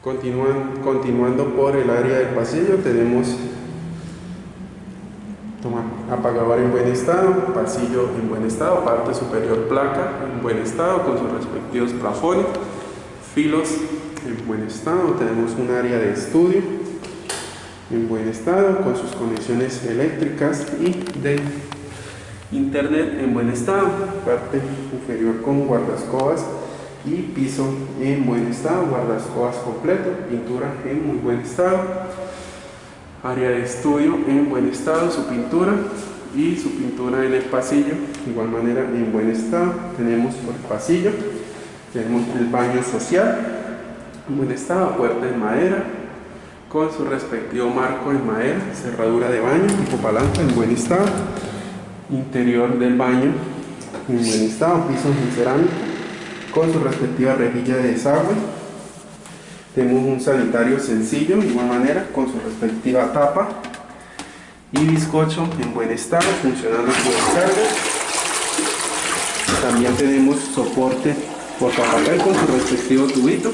Continuando por el área del pasillo, tenemos apagador en buen estado, pasillo en buen estado, parte superior placa en buen estado con sus respectivos plafones, filos en buen estado. Tenemos un área de estudio en buen estado con sus conexiones eléctricas y de internet en buen estado, parte inferior con guardascobas y piso en buen estado, guardascobas completo, pintura en muy buen estado, área de estudio en buen estado, su pintura en el pasillo de igual manera en buen estado. Tenemos por el pasillo, tenemos el baño social en buen estado, puerta en madera con su respectivo marco en madera, cerradura de baño tipo palanca en buen estado, interior del baño en buen estado, pisos en cerámica con su respectiva rejilla de desagüe. Tenemos un sanitario sencillo de igual manera con su respectiva tapa y bizcocho en buen estado, funcionando por descarga. También tenemos soporte portapapel con su respectivo tubito,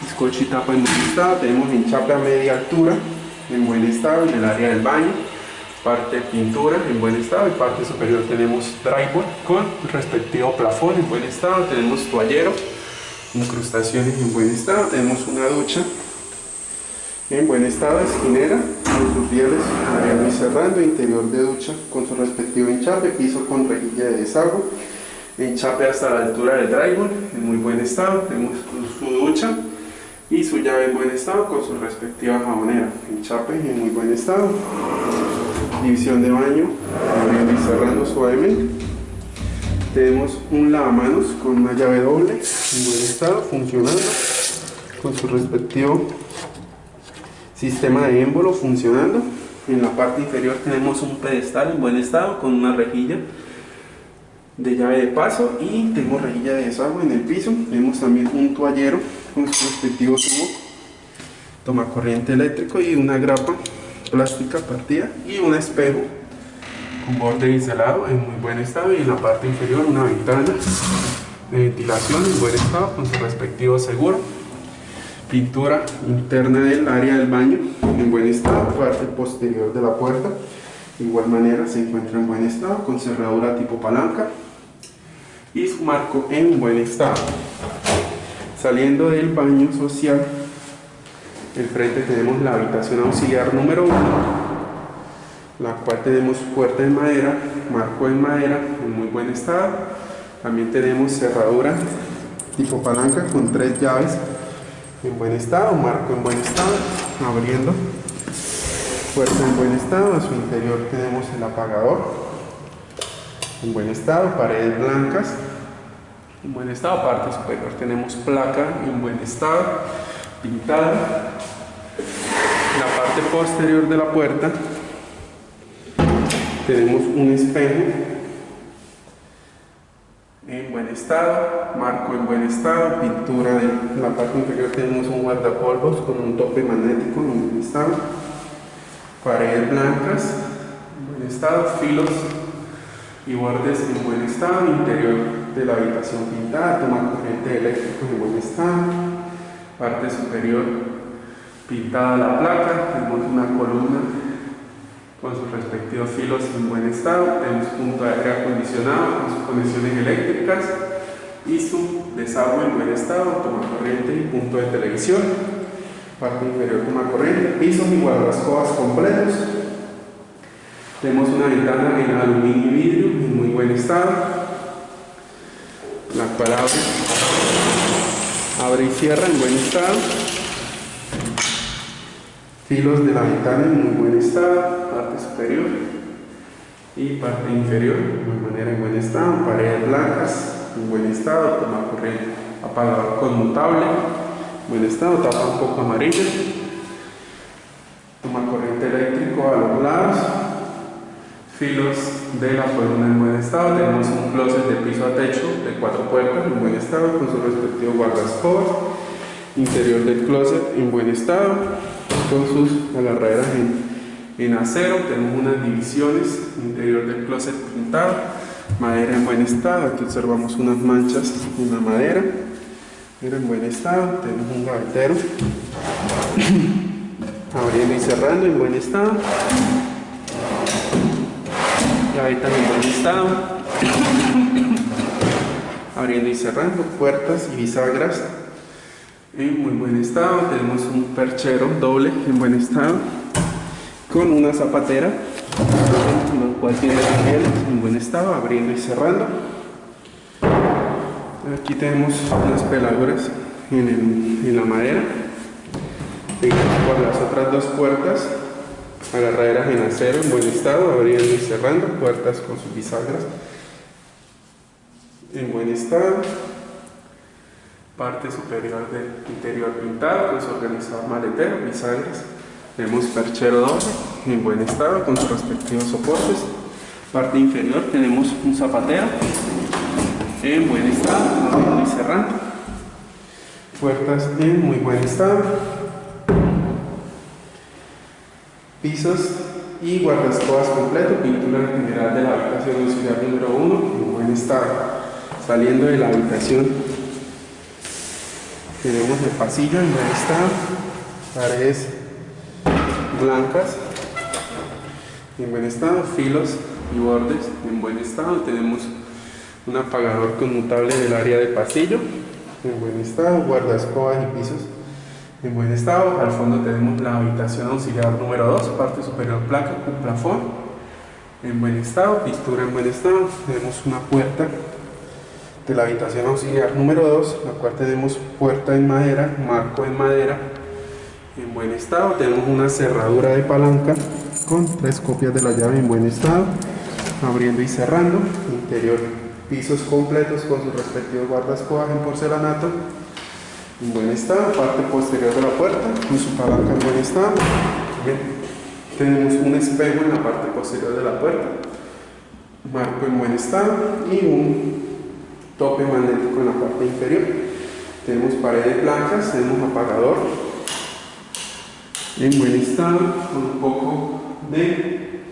bizcocho y tapa en buen estado. Tenemos enchape a media altura en buen estado en el área del baño, parte pintura en buen estado y parte superior tenemos drywall con respectivo plafón en buen estado. Tenemos toallero, incrustaciones en buen estado. Tenemos una ducha en buen estado, esquinera con sus rieles abriendo y cerrando, interior de ducha con su respectivo enchape, piso con rejilla de desagüe, enchape hasta la altura del drywall en muy buen estado. Tenemos su ducha y su llave en buen estado con su respectiva jabonera, enchape en muy buen estado, división de baño abriendo y cerrando suavemente. Tenemos un lavamanos con una llave doble en buen estado, funcionando con su respectivo sistema de émbolo funcionando. En la parte inferior tenemos un pedestal en buen estado con una rejilla de llave de paso y tenemos rejilla de desagüe en el piso. Tenemos también un toallero con su respectivo tubo, tomacorriente eléctrico y una grapa plástica partida y un espejo con borde biselado en muy buen estado, y en la parte inferior una ventana de ventilación en buen estado con su respectivo seguro. Pintura interna del área del baño en buen estado, parte posterior de la puerta de igual manera se encuentra en buen estado con cerradura tipo palanca y su marco en buen estado. Saliendo del baño social, al frente tenemos la habitación auxiliar número 1, la cual tenemos puerta en madera, marco en madera en muy buen estado. También tenemos cerradura tipo palanca con 3 llaves en buen estado, marco en buen estado, abriendo, puerta en buen estado. A su interior tenemos el apagador en buen estado, paredes blancas en buen estado, parte superior tenemos placa en buen estado, pintada. En la parte posterior de la puerta tenemos un espejo en buen estado, marco en buen estado, pintura en la parte inferior tenemos un guardapolvos con un tope magnético en buen estado, paredes blancas en buen estado, filos y bordes en buen estado, interior de la habitación pintada, tomacorriente eléctrico en buen estado, parte superior pintada la placa, tenemos una columna con sus respectivos filos en buen estado, tenemos punto de aire acondicionado con sus conexiones eléctricas y su desagüe en buen estado, tomacorriente y punto de televisión, parte inferior tomacorriente, pisos y guardascobas completos. Tenemos una ventana en aluminio y vidrio en muy buen estado, la cual abre y cierra en buen estado. Filos de la ventana en muy buen estado, parte superior y parte inferior de manera en buen estado, paredes blancas en buen estado, tomacorriente, apagador conmutable en buen estado, tapa un poco amarilla, tomacorriente eléctrico a los lados, filos de la columna en buen estado. Tenemos un closet de piso a techo de 4 puertas en buen estado con su respectivo guardascobas, interior del closet en buen estado con sus agarraderas en acero. Tenemos unas divisiones, interior del closet pintado, madera en buen estado. Aquí observamos unas manchas en la madera, Mira, en buen estado. Tenemos un gavetero abriendo y cerrando en buen estado. Gavetas en buen estado. Abriendo y cerrando. Puertas y bisagras en muy buen estado. Tenemos un perchero doble en buen estado con una zapatera, lo cual tiene rieles en buen estado, abriendo y cerrando. Aquí tenemos unas peladuras en la madera. Por las otras dos puertas, agarraderas en acero en buen estado, abriendo y cerrando. Puertas con sus bisagras en buen estado. Parte superior del interior pintado con su organizador maletero, bisagras. Tenemos perchero doble en buen estado con sus respectivos soportes. Parte inferior tenemos un zapatero en buen estado, abriendo y cerrando. Puertas en muy buen estado. Pisos y guardascobas completo. Pintura general de la habitación auxiliar número 1 en buen estado. Saliendo de la habitación tenemos el pasillo en buen estado. Paredes blancas en buen estado, filos y bordes en buen estado. Tenemos un apagador conmutable del área de pasillo en buen estado, guardaescobas y pisos en buen estado. Al fondo tenemos la habitación auxiliar número 2, parte superior placa con plafón en buen estado, pintura en buen estado. Tenemos una puerta de la habitación auxiliar número 2, la cual tenemos puerta en madera, marco en madera en buen estado. Tenemos una cerradura de palanca con 3 copias de la llave en buen estado, abriendo y cerrando. Interior, pisos completos con sus respectivos guardaescobas en porcelanato en buen estado. Parte posterior de la puerta con su palanca en buen estado. Bien. Tenemos un espejo en la parte posterior de la puerta, marco en buen estado y un tope magnético en la parte inferior. Tenemos paredes blancas, tenemos apagador en buen estado con un poco de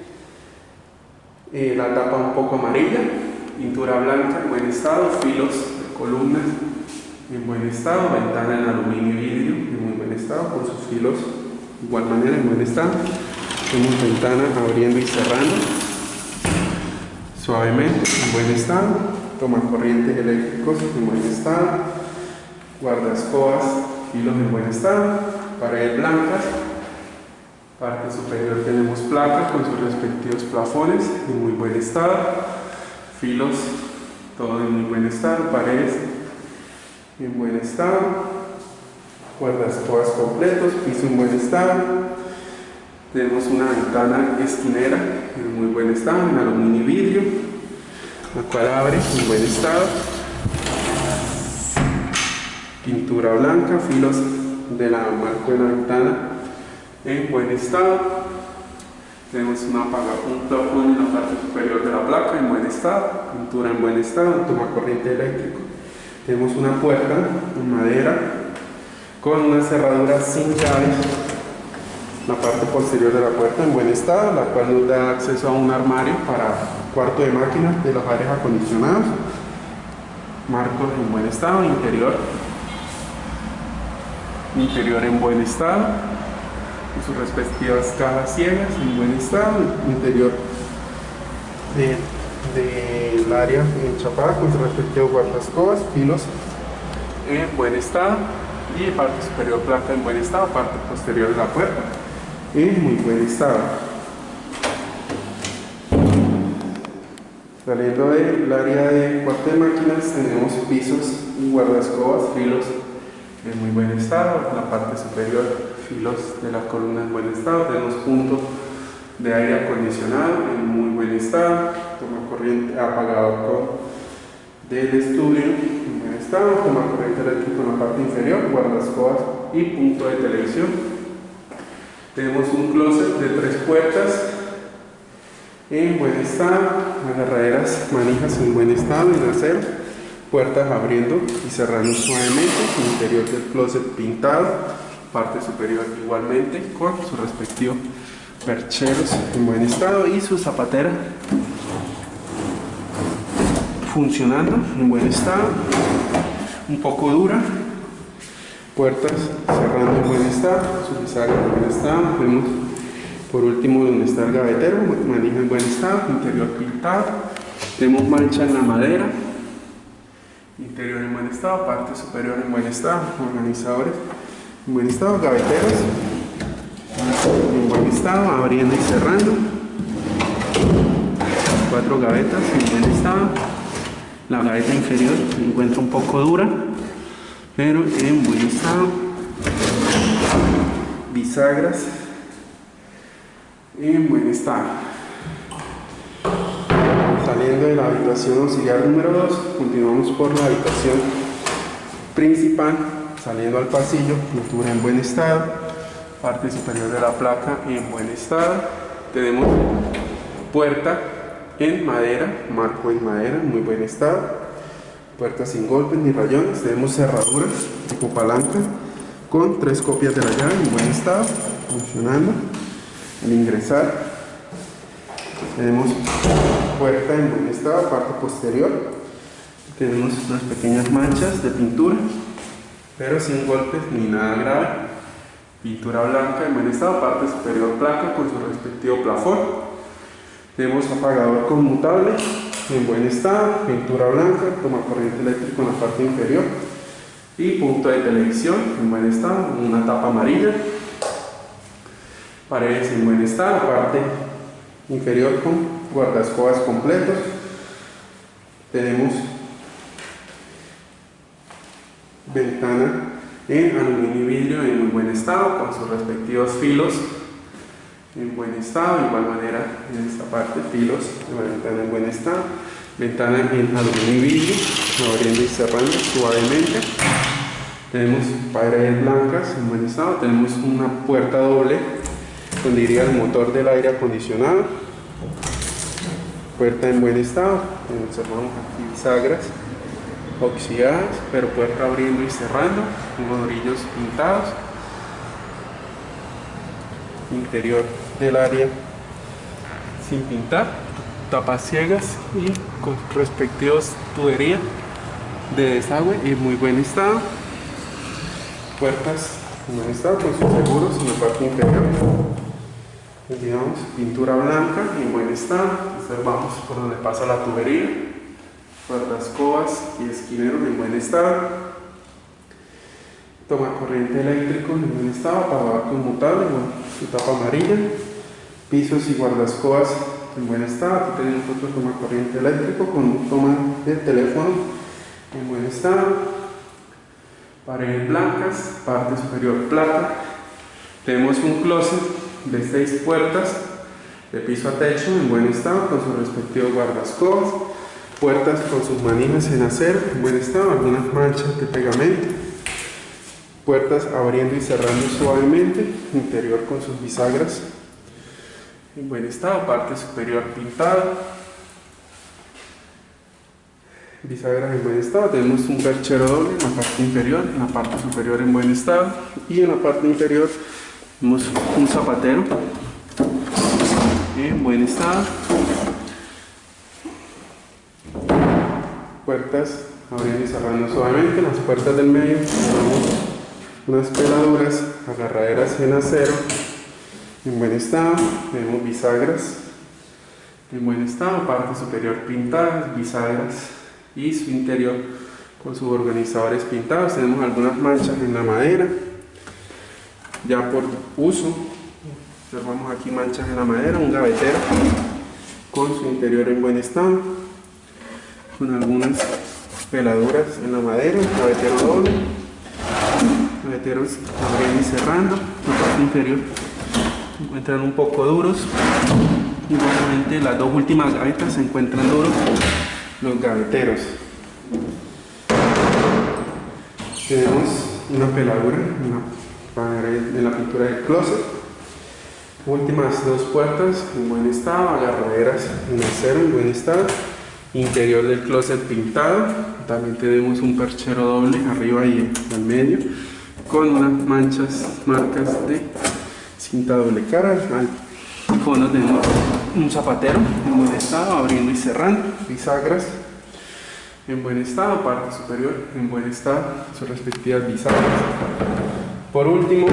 la tapa un poco amarilla, pintura blanca en buen estado, filos de columnas en buen estado, ventana en aluminio y vidrio en muy buen estado con sus filos de igual manera en buen estado. Tenemos ventana abriendo y cerrando suavemente en buen estado, tomacorrientes eléctricos en buen estado, guardaescobas, filos en buen estado, paredes blancas. Parte superior tenemos placas con sus respectivos plafones en muy buen estado, filos todo en muy buen estado, paredes en buen estado, guardaescobas completos, piso en buen estado. Tenemos una ventana esquinera en muy buen estado, en aluminio y vidrio, la cual abre en buen estado. Pintura blanca, filos de la marco de la ventana en buen estado. Tenemos un plafón en la parte superior de la placa en buen estado, pintura en buen estado, tomacorriente eléctrico. Tenemos una puerta en madera con una cerradura sin llaves. La parte posterior de la puerta en buen estado, la cual nos da acceso a un armario para cuarto de máquinas de los aires acondicionados. Marcos en buen estado, interior en buen estado, con sus respectivas cajas ciegas en buen estado. Interior del área enchapada con sus respectivos guardaescobas, filos en buen estado y parte superior placa en buen estado, parte posterior de la puerta en muy buen estado. Saliendo del área de cuarto de máquinas tenemos pisos y guardaescobas, filos en muy buen estado. La parte superior, filos de las columnas en buen estado. Tenemos puntos de aire acondicionado en muy buen estado, tomacorriente apagador del estudio en buen estado, tomacorriente eléctrico en la parte inferior, guardaescobas y punto de televisión. Tenemos un closet de 3 puertas en buen estado, agarraderas, manijas en buen estado en acero, puertas abriendo y cerrando suavemente, interior del closet pintado, parte superior igualmente con su respectivo percheros en buen estado y su zapatera funcionando en buen estado, un poco dura, puertas cerrando en buen estado, su bisagra en buen estado. Vemos por último donde está el gavetero, manija en buen estado, interior pintado. Tenemos mancha en la madera, interior en buen estado, parte superior en buen estado, organizadores en buen estado, gaveteros en buen estado, abriendo y cerrando. 4 gavetas en buen estado. La gaveta inferior se encuentra un poco dura, pero en buen estado. Bisagras en buen estado. Saliendo de la habitación auxiliar número 2, continuamos por la habitación principal, saliendo al pasillo, pintura en buen estado, parte superior de la placa en buen estado. Tenemos puerta en madera, marco en madera, muy buen estado, puerta sin golpes ni rayones. Tenemos cerraduras tipo palanca con 3 copias de la llave en buen estado, funcionando. Al ingresar tenemos puerta en buen estado, parte posterior. Tenemos unas pequeñas manchas de pintura, pero sin golpes ni nada grave. Pintura blanca en buen estado, parte superior placa con su respectivo plafón. Tenemos apagador conmutable en buen estado, pintura blanca, toma corriente eléctrica en la parte inferior y punto de televisión en buen estado, una tapa amarilla. Paredes en buen estado, parte inferior con guardascobas completos. Tenemos ventana en aluminio y vidrio en muy buen estado con sus respectivos filos en buen estado. De igual manera en esta parte filos de la ventana en buen estado. Ventana en aluminio y vidrio, abriendo y cerrando suavemente. Tenemos paredes blancas en buen estado. Tenemos una puerta doble donde iría el motor del aire acondicionado. Puerta en buen estado. Observamos aquí bisagras oxidadas, pero puerta abriendo y cerrando, unos orillos pintados. Interior del área sin pintar, tapas ciegas y con respectivos tuberías de desagüe en muy buen estado. Puertas en buen estado con sus seguros en la parte inferior. Digamos, pintura blanca en buen estado. Observamos por donde pasa la tubería. Guardascobas y esquineros en buen estado. Toma corriente eléctrico en buen estado, apagador conmutable con su tapa amarilla. Pisos y guardascobas en buen estado. Aquí tenemos otro toma corriente eléctrico con toma de teléfono en buen estado. Paredes blancas, parte superior plata. Tenemos un closet de 6 puertas de piso a techo en buen estado con sus respectivos guardascobas. Puertas con sus manijas en acero en buen estado, algunas manchas de pegamento. Puertas abriendo y cerrando suavemente, interior con sus bisagras en buen estado, parte superior pintada. Bisagras en buen estado. Tenemos un perchero doble en la parte inferior, en la parte superior en buen estado, y en la parte inferior tenemos un zapatero en buen estado. Puertas abriendo y cerrando suavemente. Las puertas del medio tenemos unas peladuras, agarraderas en acero en buen estado. Tenemos bisagras en buen estado, parte superior pintadas, bisagras y su interior con sus organizadores pintados. Tenemos algunas manchas en la madera ya por uso. Observamos aquí manchas en la madera, un gavetero con su interior en buen estado, con algunas peladuras en la madera, gavetero doble, gaveteros abriendo y cerrando. La parte inferior se encuentran un poco duros. Igualmente las 2 últimas gavetas se encuentran duros los gaveteros. Tenemos una peladura en la pintura del closet. Últimas 2 puertas en buen estado, agarraderas en acero en buen estado. Interior del closet pintado. También tenemos un perchero doble arriba y al medio con unas manchas, marcas de cinta doble cara. Al fondo tenemos un zapatero en buen estado, abriendo y cerrando, bisagras en buen estado, parte superior en buen estado, sus respectivas bisagras. Por último,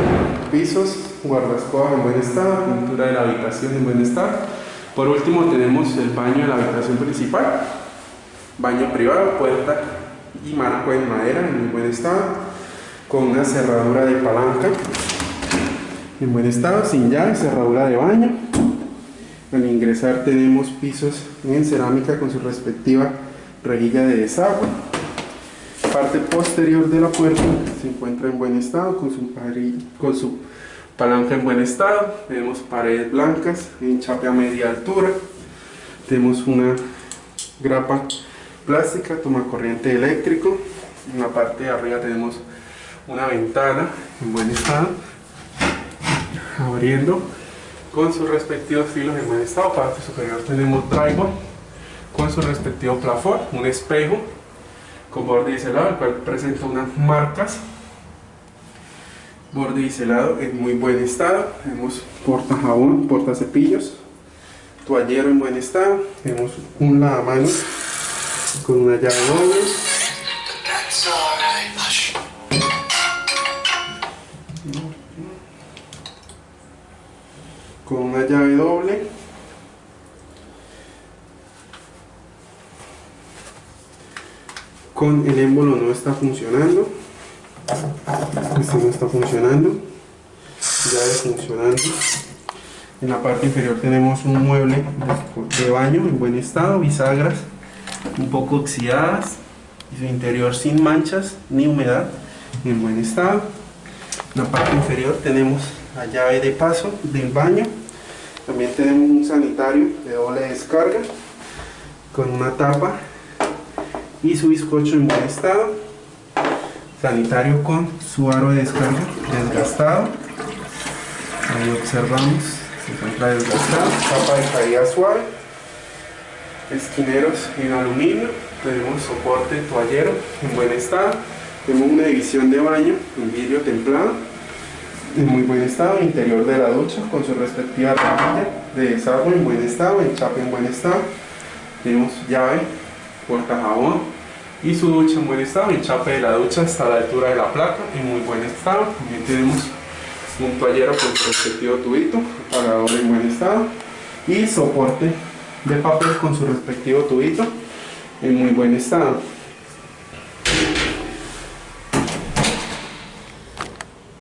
pisos, guardascobas en buen estado, pintura de la habitación en buen estado. Por último tenemos el baño de la habitación principal, baño privado, puerta y maraco en madera en muy buen estado, con una cerradura de palanca en buen estado, sin llave, cerradura de baño. Al ingresar tenemos pisos en cerámica con su respectiva rejilla de desagüe. Parte posterior de la puerta se encuentra en buen estado con su palanca en buen estado. Tenemos paredes blancas, enchape a media altura. Tenemos una grapa plástica, tomacorriente eléctrico. En la parte de arriba tenemos una ventana en buen estado, abriendo con sus respectivos filos en buen estado. Parte superior tenemos drywall con su respectivo plafón, un espejo con borde biselado, el cual presenta unas marcas. Borde biselado en muy buen estado. Tenemos porta jabón, porta cepillos, toallero en buen estado. Tenemos un lavamanos con una llave doble. Con una llave doble. Con el émbolo no está funcionando. Este no está funcionando. Llave funcionando. En la parte inferior tenemos un mueble de baño en buen estado, bisagras un poco oxidadas y su interior sin manchas ni humedad, en buen estado. En la parte inferior tenemos la llave de paso del baño. También tenemos un sanitario de doble descarga con una tapa y su bizcocho en buen estado. Sanitario con su aro de descarga desgastado. Ahí observamos, se encuentra desgastado. Tapa de caída suave. Esquineros en aluminio. Tenemos soporte toallero en buen estado. Tenemos una división de baño en vidrio templado en muy buen estado. Interior de la ducha con su respectiva rejilla de desagüe en buen estado, enchape en buen estado. Tenemos llave, porta jabón y su ducha en buen estado. Enchape de la ducha hasta la altura de la placa en muy buen estado. También tenemos un toallero con su respectivo tubito, apagador en buen estado y soporte de papel con su respectivo tubito en muy buen estado.